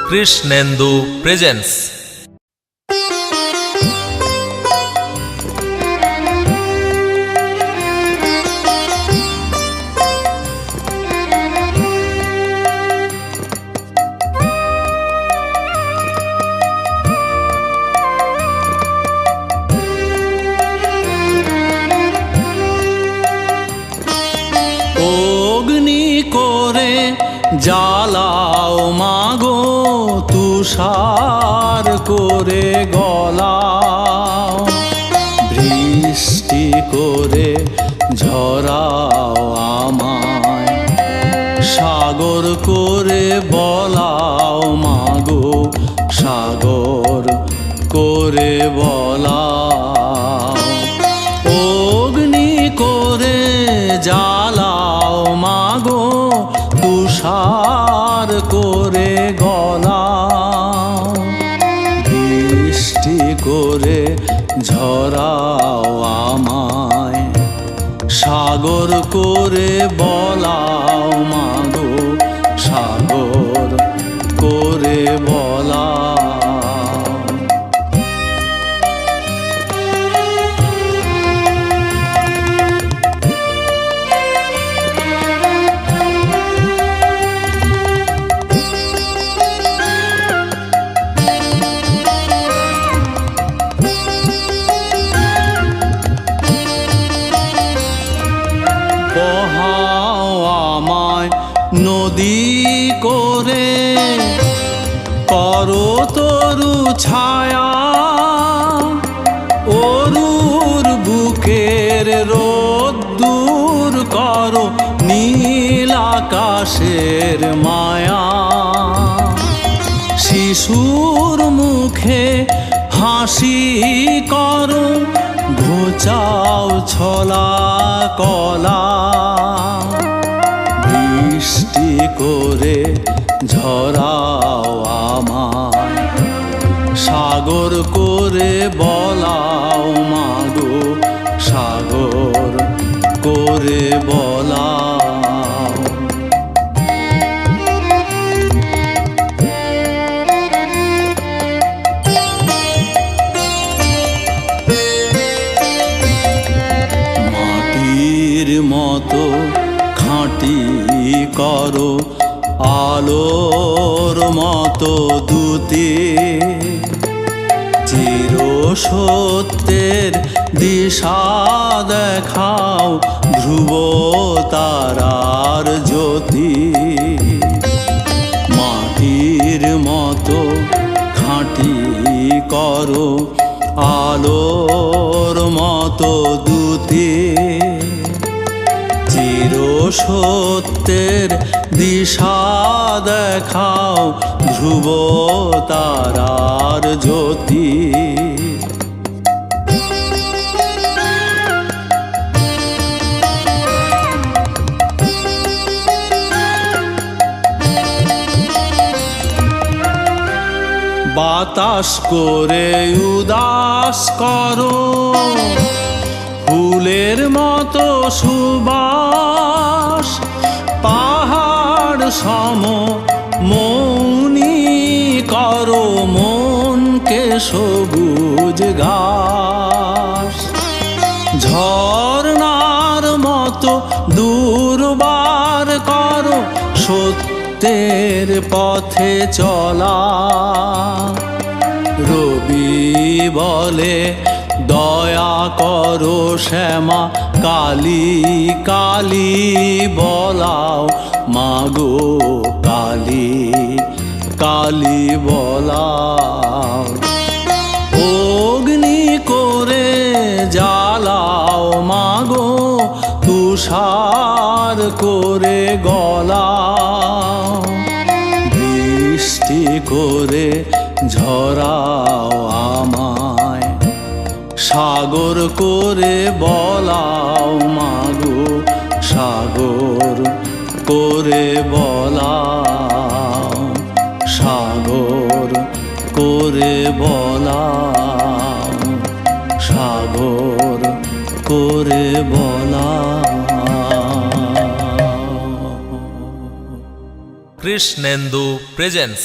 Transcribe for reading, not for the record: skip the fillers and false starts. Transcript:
Krishnendu presence. অগ্নি করে জ্বালাও মাগো, তুষার করে গলাও, বৃষ্টি করে ঝরাও আমায়, সাগর করে বলাও মাগো, সাগর করে বলাও। অগ্নি করে জ্বালাও মাগো, তুষার করে গলাও, বৃষ্টি করে ঝরাও আমায়, সাগর করে বলাও মাগো, সাগর করে বলাও। বহাও আমায় নদী করে, করো তরু ছায়া, অরুর বুকের রোদ্দুর করো, নীল আকাশের মায়া, শিশুর মুখে হাসি করো, ঘোচাও ছলা কলা, বৃষ্টি করে ঝরাও আমায়, সাগর করে বলাও মাগো, সাগর করে বলাও। মতো খাঁটি করো, আলোর মতো দুতি, চির সত্যের দিশা দেখাও, ধ্রুব তারার জ্যোতি। মাটির মতো খাঁটি করো, আলোর মতো দুতি, চির সত্যের দিশা দেখাও, ধ্রুব তারার জ্যোতি। বাতাস করে উদাস করো, ফুলের মতো সুবাস, পাহাড় সম মৌনি করো, মনকে সবুজ ঘাস, ঝর্ণার মতো দুর্বার করো, সত্যের পথে চলা, রবি বলে দয়া করো শ্যামা, কালী কালী বলাও মাগো, কালী কালী বলাও। অগ্নি করে জ্বালাও মাগো, তুষার করে গলাও, বৃষ্টি করে ঝরাও আমায়, সাগর করে বলাও মাগো, সাগর করে বলাও, সাগর করে বলাও, সাগর করে বলাও। কৃষ্ণেন্দু প্রেজেন্স।